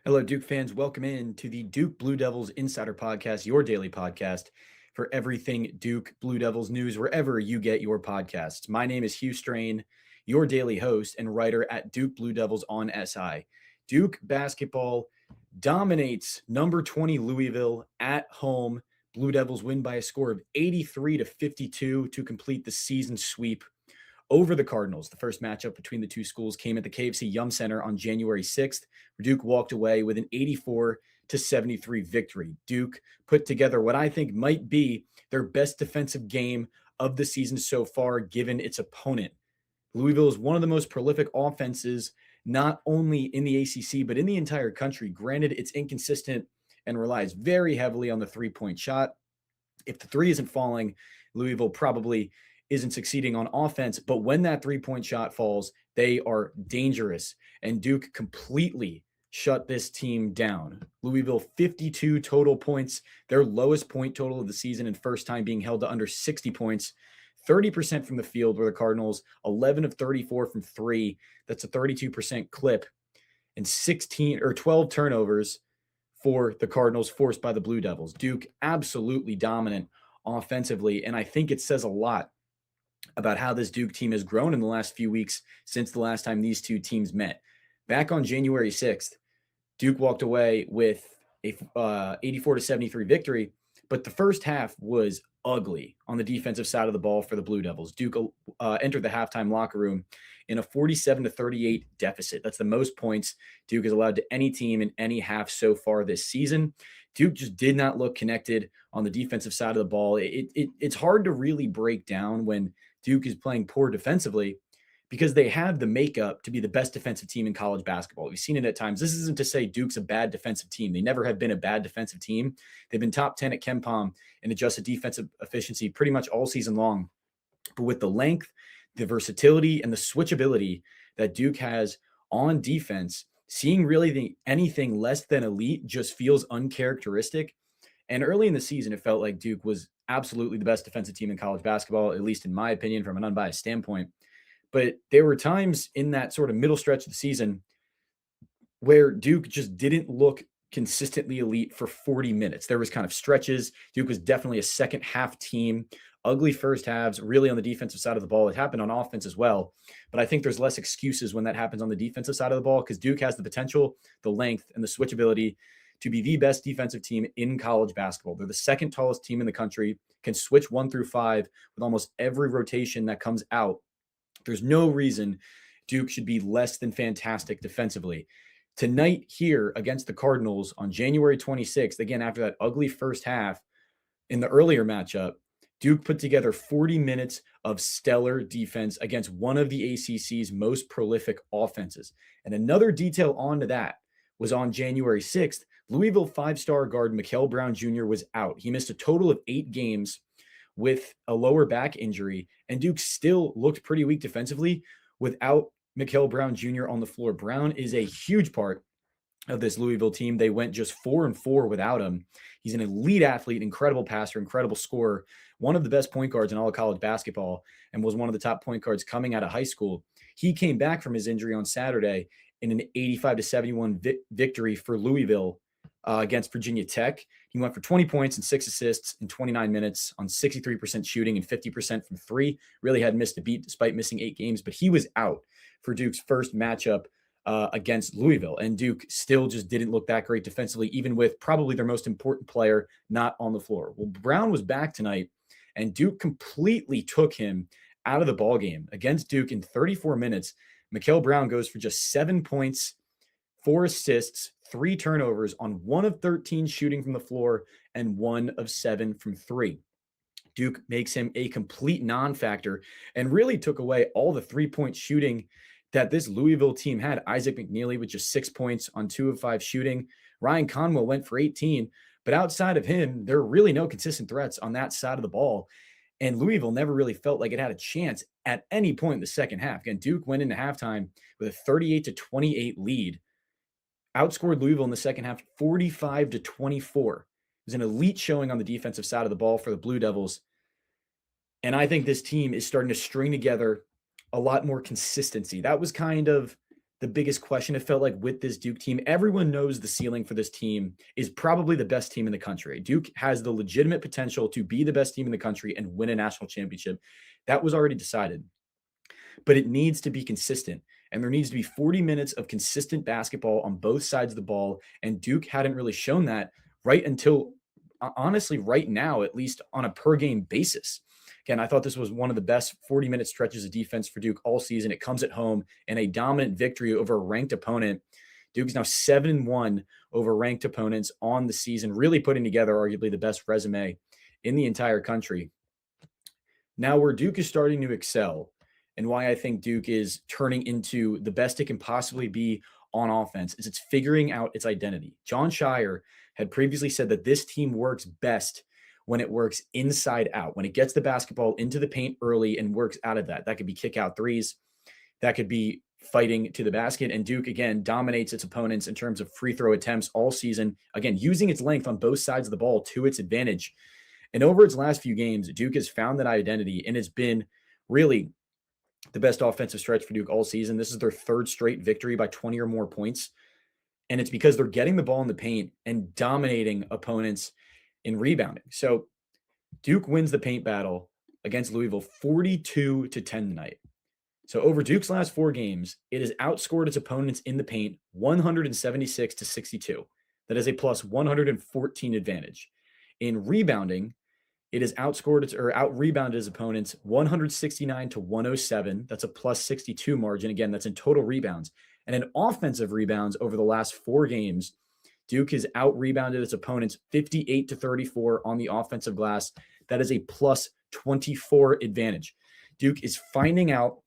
Hello, Duke fans. Welcome in to the Duke Blue Devils Insider Podcast, your daily podcast for everything Duke Blue Devils news, wherever you get your podcasts. My name is Hugh Strain, your daily host and writer at Duke Blue Devils on SI. Duke basketball dominates number 20 Louisville at home. Blue Devils win by a score of 83-52 to complete the season sweep over the Cardinals. The first matchup between the two schools came at the KFC Yum Center on January 6th, where Duke walked away with an 84-73 victory. Duke put together what I think might be their best defensive game of the season so far, given its opponent. Louisville is one of the most prolific offenses, not only in the ACC, but in the entire country. Granted, it's inconsistent and relies very heavily on the three-point shot. If the three isn't falling, Louisville probably isn't succeeding on offense. But when that three-point shot falls, they are dangerous. And Duke completely shut this team down. Louisville, 52 total points, their lowest point total of the season, and first time being held to under 60 points. 30% from the field, where the Cardinals 11 of 34 from three. That's a 32% clip, and 12 turnovers for the Cardinals forced by the Blue Devils. Duke absolutely dominant offensively, and I think it says a lot about how this Duke team has grown in the last few weeks since the last time these two teams met. Back on January 6th, Duke walked away with a 84-73 victory, but the first half was ugly on the defensive side of the ball for the Blue Devils. Duke entered the halftime locker room in a 47-38 deficit. That's the most points Duke has allowed to any team in any half so far this season. Duke just did not look connected on the defensive side of the ball. It's hard to really break down when Duke is playing poor defensively because they have the makeup to be the best defensive team in college basketball. We've seen it at times. This isn't to say Duke's a bad defensive team. They never have been a bad defensive team. They've been top 10 at KenPom in adjusted defensive efficiency pretty much all season long. But with the length, the versatility, and the switchability that Duke has on defense, seeing really anything less than elite just feels uncharacteristic. And early in the season, it felt like Duke was absolutely the best defensive team in college basketball, at least in my opinion, from an unbiased standpoint. But there were times in that sort of middle stretch of the season where Duke just didn't look consistently elite for 40 minutes. There was kind of stretches. Duke was definitely a second half team. Ugly first halves, really on the defensive side of the ball. It happened on offense as well. But I think there's less excuses when that happens on the defensive side of the ball because Duke has the potential, the length, and the switchability to be the best defensive team in college basketball. They're the second tallest team in the country, can switch 1 through 5 with almost every rotation that comes out. There's no reason Duke should be less than fantastic defensively. Tonight here against the Cardinals on January 26th, again, after that ugly first half in the earlier matchup, Duke put together 40 minutes of stellar defense against one of the ACC's most prolific offenses. And another detail onto that was on January 6th, Louisville five-star guard Mikal Brown Jr. was out. He missed a total of 8 games with a lower back injury, and Duke still looked pretty weak defensively without Mikal Brown Jr. on the floor. Brown is a huge part of this Louisville team. They went just 4-4 without him. He's an elite athlete, incredible passer, incredible scorer, one of the best point guards in all of college basketball, and was one of the top point guards coming out of high school. He came back from his injury on Saturday in an 85-71 victory for Louisville against Virginia Tech. He went for 20 points and 6 assists in 29 minutes on 63% shooting and 50% from three. Really hadn't missed a beat despite missing 8 games, but he was out for Duke's first matchup against Louisville. And Duke still just didn't look that great defensively, even with probably their most important player not on the floor. Well, Brown was back tonight, and Duke completely took him out of the ballgame. Against Duke in 34 minutes, Mikal Brown goes for just 7 points, 4 assists, 3 turnovers on 1 of 13 shooting from the floor and 1 of 7 from 3. Duke makes him a complete non-factor and really took away all the 3-point shooting that this Louisville team had. Isaac McNeely with just 6 points on 2 of 5 shooting. Ryan Conwell went for 18, but outside of him, there are really no consistent threats on that side of the ball. And Louisville never really felt like it had a chance at any point in the second half. Again, Duke went into halftime with a 38-28 lead, outscored Louisville in the second half 45-24. It was an elite showing on the defensive side of the ball for the Blue Devils. And I think this team is starting to string together a lot more consistency. That was kind of the biggest question, it felt like, with this Duke team. Everyone knows the ceiling for this team is probably the best team in the country. Duke has the legitimate potential to be the best team in the country and win a national championship. That was already decided, but it needs to be consistent. And there needs to be 40 minutes of consistent basketball on both sides of the ball. And Duke hadn't really shown that right until, honestly, right now, at least on a per game basis. Again, I thought this was one of the best 40-minute stretches of defense for Duke all season. It comes at home in a dominant victory over a ranked opponent. Duke is now 7-1 over ranked opponents on the season, really putting together arguably the best resume in the entire country. Now, where Duke is starting to excel and why I think Duke is turning into the best it can possibly be on offense is it's figuring out its identity. John Shire had previously said that this team works best when it works inside out, when it gets the basketball into the paint early and works out of that. That could be kick out threes. That could be fighting to the basket. And Duke, again, dominates its opponents in terms of free throw attempts all season. Again, using its length on both sides of the ball to its advantage. And over its last few games, Duke has found that identity, and it's been really the best offensive stretch for Duke all season. This is their third straight victory by 20 or more points. And it's because they're getting the ball in the paint and dominating opponents in rebounding. So Duke wins the paint battle against Louisville 42-10 tonight. So over Duke's last 4 games, it has outscored its opponents in the paint 176-62. That is a plus 114 advantage. In rebounding, it has outscored or out-rebounded its opponents 169-107. That's a plus 62 margin. Again, that's in total rebounds. And in offensive rebounds over the last 4 games, Duke has out-rebounded its opponents 58-34 on the offensive glass. That is a plus 24 advantage. Duke is finding out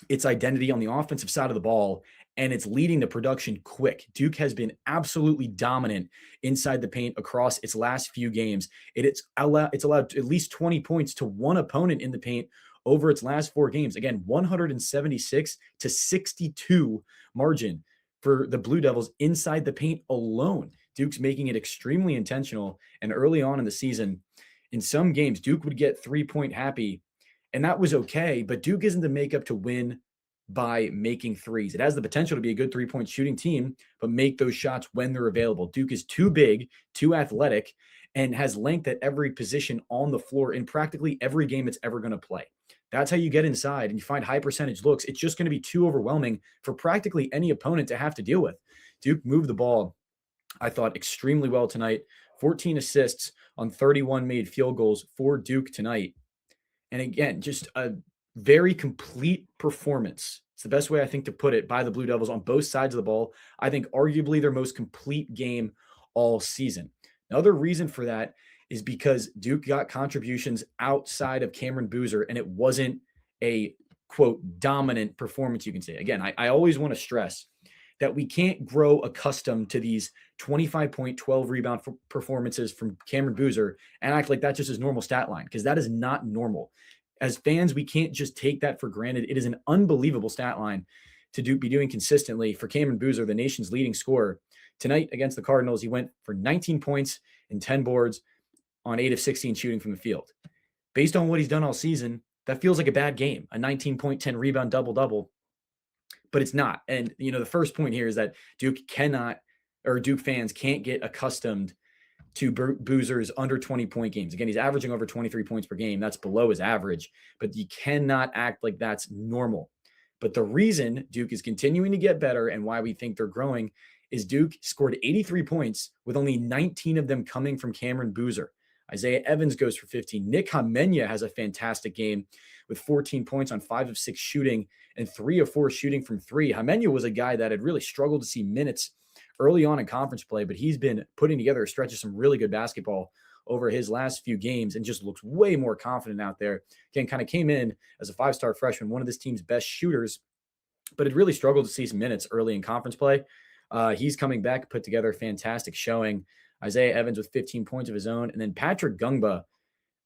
its identity on the offensive side of the ball, and it's leading the production quick. Duke has been absolutely dominant inside the paint across its last few games. It's allowed at least 20 points to one opponent in the paint over its last 4 games. Again, 176-62 margin for the Blue Devils inside the paint alone. Duke's making it extremely intentional. And early on in the season, in some games, Duke would get 3-point happy, and that was okay. But Duke isn't the makeup to win by making threes. It has the potential to be a good 3-point shooting team, but make those shots when they're available. Duke is too big, too athletic, and has length at every position on the floor in practically every game it's ever going to play. That's how you get inside and you find high percentage looks. It's just going to be too overwhelming for practically any opponent to have to deal with. Duke moved the ball, I thought, extremely well tonight. 14 assists on 31 made field goals for Duke tonight. And again, just a very complete performance. It's the best way, I think, to put it, by the Blue Devils on both sides of the ball. I think arguably their most complete game all season. Another reason for that is because Duke got contributions outside of Cameron Boozer, and it wasn't a, quote, dominant performance, you can say. Again, I always want to stress that we can't grow accustomed to these 25-point, 12-rebound performances from Cameron Boozer and act like that's just his normal stat line, because that is not normal. As fans, we can't just take that for granted. It is an unbelievable stat line to be doing consistently for Cameron Boozer, the nation's leading scorer. Tonight against the Cardinals, he went for 19 points and 10 boards on 8 of 16 shooting from the field. Based on what he's done all season, that feels like a bad game, a 19-point, 10-rebound double-double, but it's not. And, the first point here is that Duke fans can't get accustomed to Boozer's under 20-point games. Again, he's averaging over 23 points per game. That's below his average, but you cannot act like that's normal. But the reason Duke is continuing to get better and why we think they're growing is Duke scored 83 points with only 19 of them coming from Cameron Boozer. Isaiah Evans goes for 15. Nick Hamenya has a fantastic game with 14 points on 5 of 6 shooting and 3 of 4 shooting from 3. Hamenya was a guy that had really struggled to see minutes early on in conference play, but he's been putting together a stretch of some really good basketball over his last few games and just looks way more confident out there. Again, kind of came in as a 5-star freshman, one of this team's best shooters, but had really struggled to see some minutes early in conference play. He's coming back, put together a fantastic showing. Isaiah Evans with 15 points of his own. And then Patrick Gungba,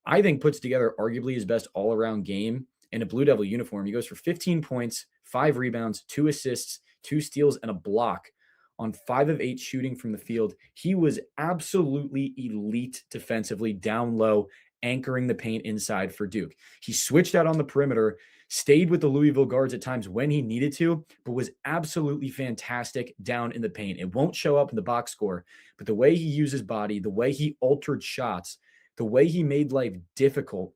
I think, puts together arguably his best all-around game in a Blue Devil uniform. He goes for 15 points, 5 rebounds, 2 assists, 2 steals, and a block on 5 of 8 shooting from the field. He was absolutely elite defensively, down low, anchoring the paint inside for Duke. He switched out on the perimeter, stayed with the Louisville guards at times when he needed to, but was absolutely fantastic down in the paint. It won't show up in the box score, but the way he used his body, the way he altered shots, the way he made life difficult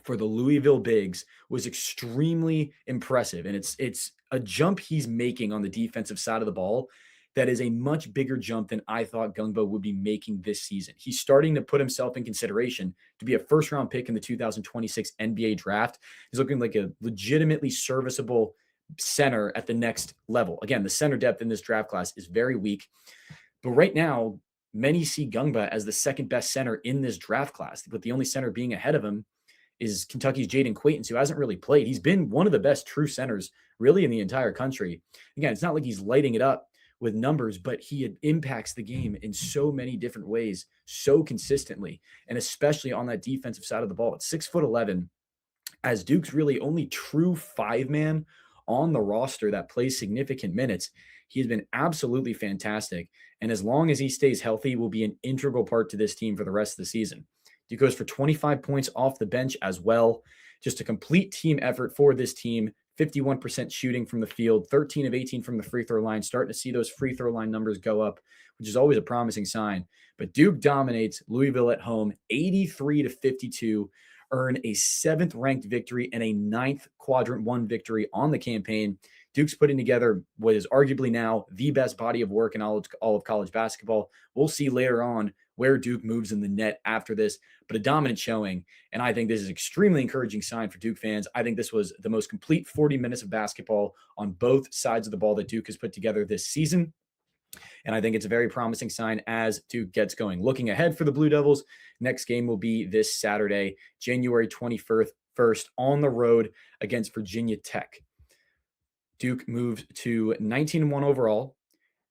for the Louisville bigs was extremely impressive. And it's a jump he's making on the defensive side of the ball that is a much bigger jump than I thought Gungbo would be making this season. He's starting to put himself in consideration to be a first-round pick in the 2026 NBA draft. He's looking like a legitimately serviceable center at the next level. Again, the center depth in this draft class is very weak. But right now, many see Gungba as the second best center in this draft class, with the only center being ahead of him is Kentucky's Jaden Quaitons, who hasn't really played. He's been one of the best true centers really in the entire country. Again, it's not like he's lighting it up with numbers, but he impacts the game in so many different ways, so consistently, and especially on that defensive side of the ball. At 6'11", as Duke's really only true five-man on the roster that plays significant minutes, he's been absolutely fantastic. And as long as he stays healthy, will be an integral part to this team for the rest of the season. Duke goes for 25 points off the bench as well. Just a complete team effort for this team. 51% shooting from the field, 13 of 18 from the free throw line. Starting to see those free throw line numbers go up, which is always a promising sign. But Duke dominates Louisville at home, 83-52, earn a 7th ranked victory and a 9th quadrant 1 victory on the campaign. Duke's putting together what is arguably now the best body of work in all of college basketball. We'll see later on where Duke moves in the net after this, but a dominant showing. And I think this is an extremely encouraging sign for Duke fans. I think this was the most complete 40 minutes of basketball on both sides of the ball that Duke has put together this season. And I think it's a very promising sign as Duke gets going. Looking ahead for the Blue Devils, next game will be this Saturday, January 21st, on the road against Virginia Tech. Duke moved to 19-1 overall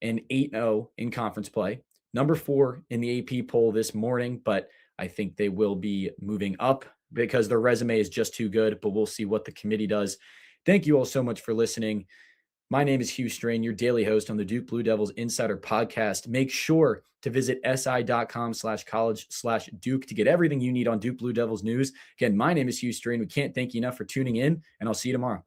and 8-0 in conference play. Number 4 in the AP poll this morning, but I think they will be moving up because their resume is just too good, but we'll see what the committee does. Thank you all so much for listening. My name is Hugh Strain, your daily host on the Duke Blue Devils Insider Podcast. Make sure to visit si.com/college/Duke to get everything you need on Duke Blue Devils news. Again, my name is Hugh Strain. We can't thank you enough for tuning in, and I'll see you tomorrow.